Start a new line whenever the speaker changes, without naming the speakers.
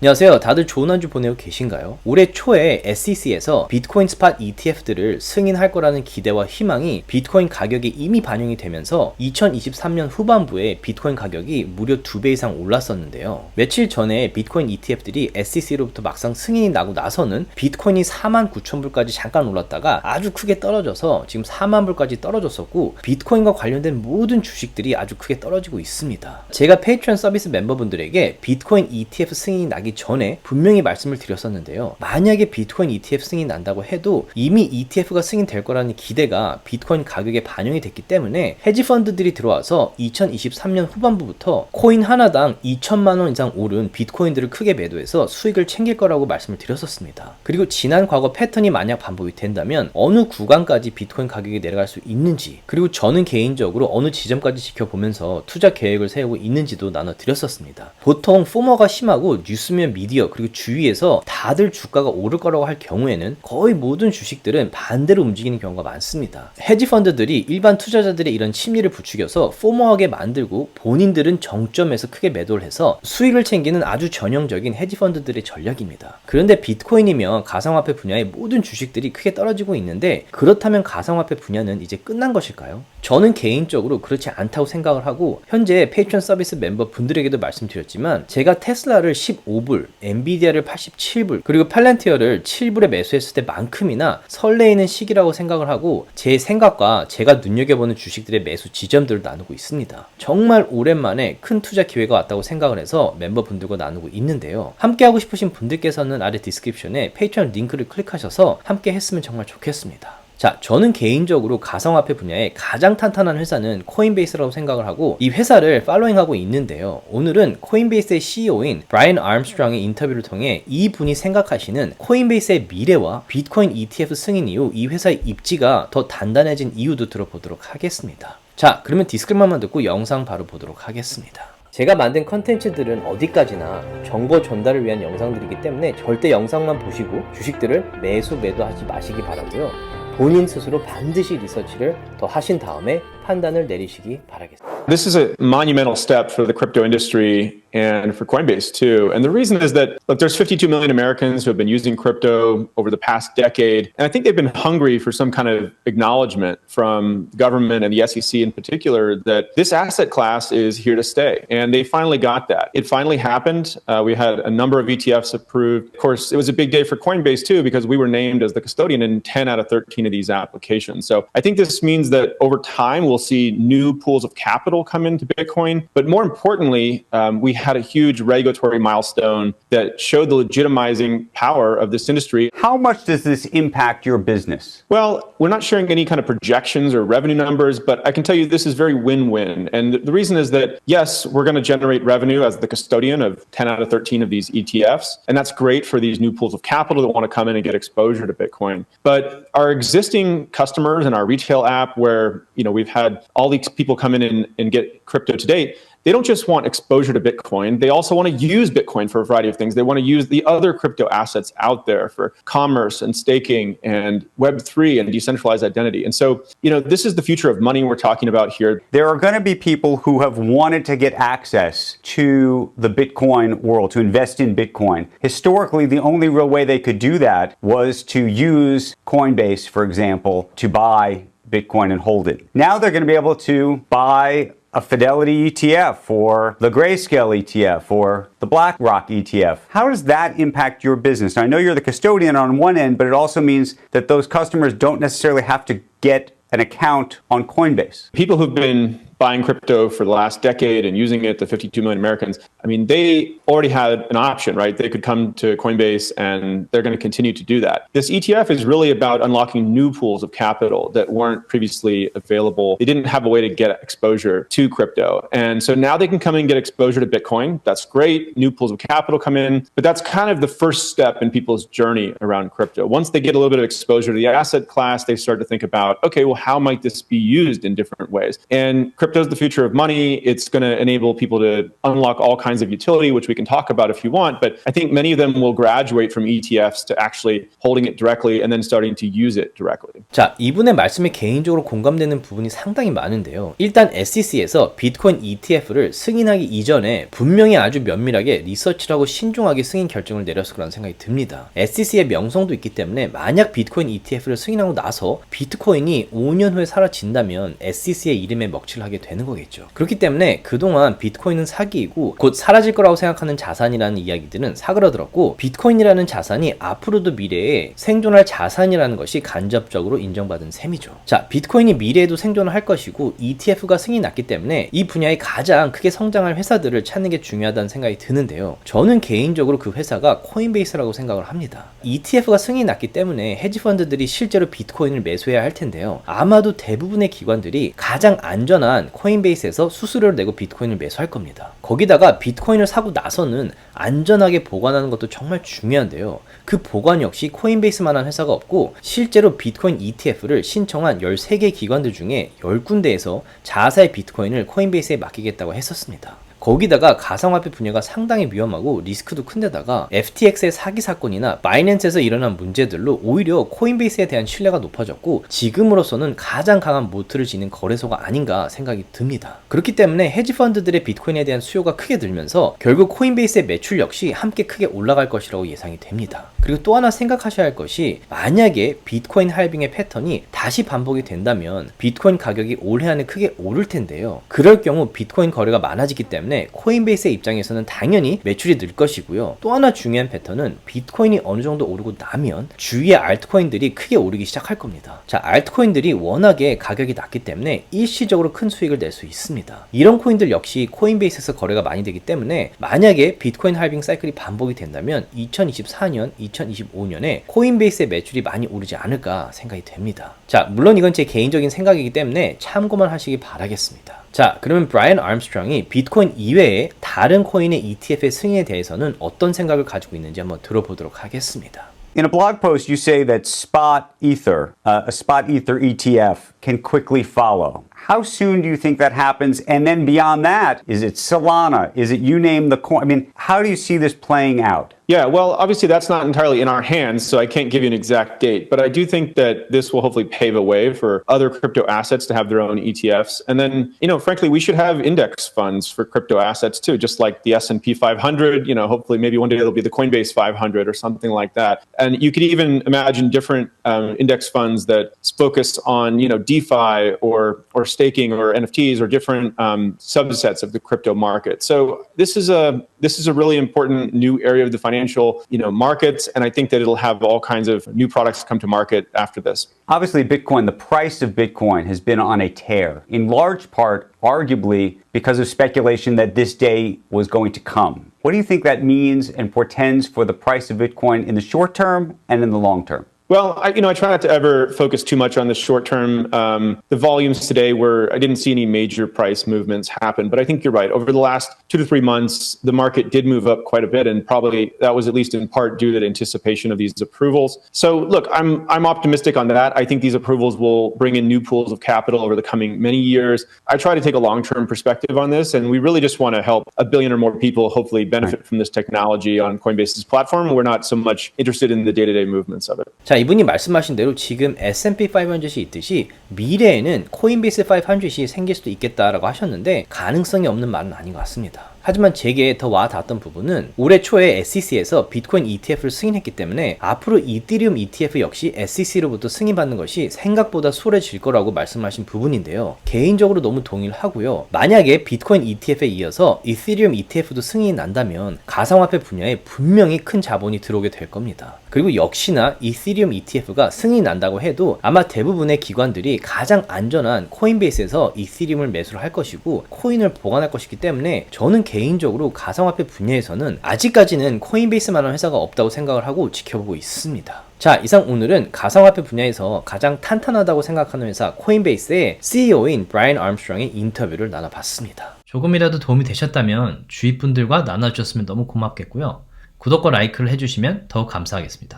안녕하세요. 다들 좋은 한 주 보내고 계신가요? 올해 초에 SEC에서 비트코인 스팟 ETF들을 승인할 거라는 기대와 희망이 비트코인 가격에 이미 반영이 되면서 2023년 후반부에 비트코인 가격이 무려 2배 이상 올랐었는데요. 며칠 전에 비트코인 ETF들이 SEC로부터 막상 승인이 나고 나서는 비트코인이 49,000불까지 잠깐 올랐다가 아주 크게 떨어져서 지금 40,000불까지 떨어졌었고, 비트코인과 관련된 모든 주식들이 아주 크게 떨어지고 있습니다. 제가 페이트리온 서비스 멤버분들에게 비트코인 ETF 승인이 나기 전에 분명히 말씀을 드렸었는데요. 만약에 비트코인 ETF 승인이 난다고 해도 이미 ETF가 승인될 거라는 기대가 비트코인 가격에 반영이 됐기 때문에 헤지펀드들이 들어와서 2023년 후반부부터 코인 하나당 2천만 원 이상 오른 비트코인들을 크게 매도해서 수익을 챙길 거라고 말씀을 드렸었습니다. 그리고 지난 과거 패턴이 만약 반복이 된다면 어느 구간까지 비트코인 가격이 내려갈 수 있는지, 그리고 저는 개인적으로 어느 지점까지 지켜보면서 투자 계획을 세우고 있는지도 나눠드렸었습니다. 보통 포머가 심하고 뉴스면 미디어 그리고 주위에서 다들 주가가 오를 거라고 할 경우에는 거의 모든 주식들은 반대로 움직이는 경우가 많습니다. 헤지펀드들이 일반 투자자들의 이런 심리를 부추겨서 포머하게 만들고 본인들은 정점에서 크게 매도를 해서 수익을 챙기는 아주 전형적인 헤지펀드들의 전략입니다. 그런데 비트코인이며 가상화폐 분야의 모든 주식들이 크게 떨어지고 있는데, 그렇다면 가상화폐 분야는 이제 끝난 것일까요? 저는 개인적으로 그렇지 않다고 생각을 하고, 현재 페이트리온 서비스 멤버 분들에게도 말씀드렸지만 제가 테슬라를 15불, 엔비디아를 87불, 그리고 팔란티어를 7불에 매수했을 때만큼이나 설레이는 시기라고 생각을 하고, 제 생각과 제가 눈여겨보는 주식들의 매수 지점들을 나누고 있습니다. 정말 오랜만에 큰 투자 기회가 왔다고 생각을 해서 멤버분들과 나누고 있는데요. 함께 하고 싶으신 분들께서는 아래 디스크립션에 페이트리온 링크를 클릭하셔서 함께 했으면 정말 좋겠습니다. 자, 저는 개인적으로 가상화폐 분야에 가장 탄탄한 회사는 코인베이스라고 생각을 하고 이 회사를 팔로잉하고 있는데요. 오늘은 코인베이스의 CEO인 브라이언 아름스트롱의 인터뷰를 통해 이분이 생각하시는 코인베이스의 미래와 비트코인 ETF 승인 이후 이 회사의 입지가 더 단단해진 이유도 들어보도록 하겠습니다. 자, 그러면 디스클레이머만 듣고 영상 바로 보도록 하겠습니다. 제가 만든 컨텐츠들은 어디까지나 정보 전달을 위한 영상들이기 때문에 절대 영상만 보시고 주식들을 매도하지 마시기 바라고요. 본인 스스로 반드시 리서치를 더 하신 다음에 판단을 내리시기 바라겠습니다.
This is a monumental step for the crypto industry and for Coinbase too. And the reason is that, look, there's 52 million Americans who have been using crypto over the past decade. And I think they've been hungry for some kind of acknowledgement from the government and the SEC in particular that this asset class is here to stay. And they finally got that. It finally happened. We had a number of ETFs approved. Of course, it was a big day for Coinbase too, because we were named as the custodian in 10 out of 13 of these applications. So I think this means that over time, we'll see new pools of capital come into Bitcoin. But more importantly, we had a huge regulatory milestone that showed the legitimizing power of this industry.
How much does this impact your business?
Well, we're not sharing any kind of projections or revenue numbers, but I can tell you this is very win-win. And the reason is that, yes, we're going to generate revenue as the custodian of 10 out of 13 of these ETFs. And that's great for these new pools of capital that want to come in and get exposure to Bitcoin. But our existing customers and our retail app, where we've had all these people come in and get crypto to date, they don't just want exposure to Bitcoin. They also want to use Bitcoin for a variety of things. They want to use the other crypto assets out there for commerce and staking and Web3 and decentralized identity. And so, this is the future of money we're talking about here.
There are going to be people who have wanted to get access to the Bitcoin world, to invest in Bitcoin. Historically, the only real way they could do that was to use Coinbase, for example, to buy Bitcoin and hold it. Now they're going to be able to buy a Fidelity ETF or the Grayscale ETF or the BlackRock ETF. How does that impact your business? Now, I know you're the custodian on one end, but it also means that those customers don't necessarily have to get an account on Coinbase.
People who've been buying crypto for the last decade and using it, the 52 million Americans, they already had an option, right? They could come to Coinbase and they're going to continue to do that. This ETF is really about unlocking new pools of capital that weren't previously available. They didn't have a way to get exposure to crypto. And so now they can come in and get exposure to Bitcoin. That's great. New pools of capital come in, but that's kind of the first step in people's journey around crypto. Once they get a little bit of exposure to the asset class, they start to think about, okay, well, how might this be used in different ways? And crypto crypto's the future of money. It's going to enable people to unlock all kinds of utility, which we can talk about if you want. But I think many of them will graduate from ETFs to actually holding it directly and then starting to use it directly.
자, 이분의 말씀에 개인적으로 공감되는 부분이 상당히 많은데요. 일단 SEC에서 비트코인 ETF를 승인하기 이전에 분명히 아주 면밀하게 리서치를 하고 신중하게 승인 결정을 내렸을 거라는 생각이 듭니다. SEC의 명성도 있기 때문에 만약 비트코인 ETF를 승인하고 나서 비트코인이 5년 후에 사라진다면 SEC의 이름에 먹칠을 하게 되는 거겠죠. 그렇기 때문에 그동안 비트코인은 사기이고 곧 사라질 거라고 생각하는 자산이라는 이야기들은 사그라들었고, 비트코인이라는 자산이 앞으로도 미래에 생존할 자산이라는 것이 간접적으로 인정받은 셈이죠. 자, 비트코인이 미래에도 생존을 할 것이고 ETF가 승인이 났기 때문에 이 분야에 가장 크게 성장할 회사들을 찾는 게 중요하다는 생각이 드는데요. 저는 개인적으로 그 회사가 코인베이스라고 생각을 합니다. ETF가 승인이 났기 때문에 헤지펀드들이 실제로 비트코인을 매수해야 할 텐데요. 아마도 대부분의 기관들이 가장 안전한 코인베이스에서 수수료를 내고 비트코인을 매수할 겁니다. 거기다가 비트코인을 사고 나서는 안전하게 보관하는 것도 정말 중요한데요. 그 보관 역시 코인베이스만한 회사가 없고, 실제로 비트코인 ETF를 신청한 13개 기관들 중에 10군데에서 자사의 비트코인을 코인베이스에 맡기겠다고 했었습니다. 거기다가 가상화폐 분야가 상당히 위험하고 리스크도 큰데다가 FTX의 사기 사건이나 바이낸스에서 일어난 문제들로 오히려 코인베이스에 대한 신뢰가 높아졌고, 지금으로서는 가장 강한 모트를 지닌 거래소가 아닌가 생각이 듭니다. 그렇기 때문에 헤지펀드들의 비트코인에 대한 수요가 크게 늘면서 결국 코인베이스의 매출 역시 함께 크게 올라갈 것이라고 예상이 됩니다. 그리고 또 하나 생각하셔야 할 것이, 만약에 비트코인 할빙의 패턴이 다시 반복이 된다면 비트코인 가격이 올해 안에 크게 오를 텐데요. 그럴 경우 비트코인 거래가 많아지기 때문에 코인베이스의 입장에서는 당연히 매출이 늘 것이고요. 또 하나 중요한 패턴은 비트코인이 어느 정도 오르고 나면 주위의 알트코인들이 크게 오르기 시작할 겁니다. 자, 알트코인들이 워낙에 가격이 낮기 때문에 일시적으로 큰 수익을 낼 수 있습니다. 이런 코인들 역시 코인베이스에서 거래가 많이 되기 때문에 만약에 비트코인 할빙 사이클이 반복이 된다면 2024년, 2025년에 코인베이스의 매출이 많이 오르지 않을까 생각이 됩니다. 자, 물론 이건 제 개인적인 생각이기 때문에 참고만 하시기 바라겠습니다. 자, 그러면 브라이언 암스트롱이 비트코인 이외에 다른 코인의 ETF의 승인에 대해서는 어떤 생각을 가지고 있는지 한번 들어보도록 하겠습니다.
In a blog post, you say that spot ether, a spot ether ETF, can quickly follow. How soon do you think that happens? And then beyond that, is it Solana? Is it you name the coin? I mean, how do you see this playing out?
Yeah, well, obviously that's not entirely in our hands, so I can't give you an exact date. But I do think that this will hopefully pave a way for other crypto assets to have their own ETFs. And then, frankly, we should have index funds for crypto assets too, just like the S&P 500. Hopefully maybe one day it'll be the Coinbase 500 or something like that. And you could even imagine different index funds that focus on, DeFi or staking or NFTs or different subsets of the crypto market. So this is a really important new area of the financial markets, and I think that it'll have all kinds of new products come to market after this.
Obviously, Bitcoin, the price of Bitcoin has been on a tear, in large part, arguably, because of speculation that this day was going to come. What do you think that means and portends for the price of Bitcoin in the short term and in the long term?
Well, I try not to ever focus too much on the short term. The volumes today I didn't see any major price movements happen, but I think you're right. Over the last 2 to 3 months, the market did move up quite a bit, and probably that was at least in part due to the anticipation of these approvals. So look, I'm optimistic on that. I think these approvals will bring in new pools of capital over the coming many years. I try to take a long-term perspective on this, and we really just want to help 1 billion or more people hopefully benefit from this technology on Coinbase's platform. We're not so much interested in the day-to-day movements of it.
자, 이분이 말씀하신 대로 지금 S&P 500이 있듯이 미래에는 코인베이스 500이 생길 수도 있겠다라고 하셨는데, 가능성이 없는 말은 아닌 것 같습니다. 하지만 제게 더 와닿았던 부분은 올해 초에 SEC에서 비트코인 ETF를 승인했기 때문에 앞으로 이더리움 ETF 역시 SEC로부터 승인받는 것이 생각보다 수월해질 거라고 말씀하신 부분인데요. 개인적으로 너무 동의를 하고요. 만약에 비트코인 ETF에 이어서 이더리움 ETF도 승인이 난다면 가상화폐 분야에 분명히 큰 자본이 들어오게 될 겁니다. 그리고 역시나 이더리움 ETF가 승인이 난다고 해도 아마 대부분의 기관들이 가장 안전한 코인베이스에서 이더리움을 매수를 할 것이고 코인을 보관할 것이기 때문에 저는 개인적으로 가상화폐 분야에서는 아직까지는 코인베이스만한 회사가 없다고 생각을 하고 지켜보고 있습니다. 자, 이상 오늘은 가상화폐 분야에서 가장 탄탄하다고 생각하는 회사 코인베이스의 CEO인 브라이언 암스트롱의 인터뷰를 나눠봤습니다. 조금이라도 도움이 되셨다면 주위 분들과 나눠주셨으면 너무 고맙겠고요. 구독과 라이크를 해주시면 더욱 감사하겠습니다.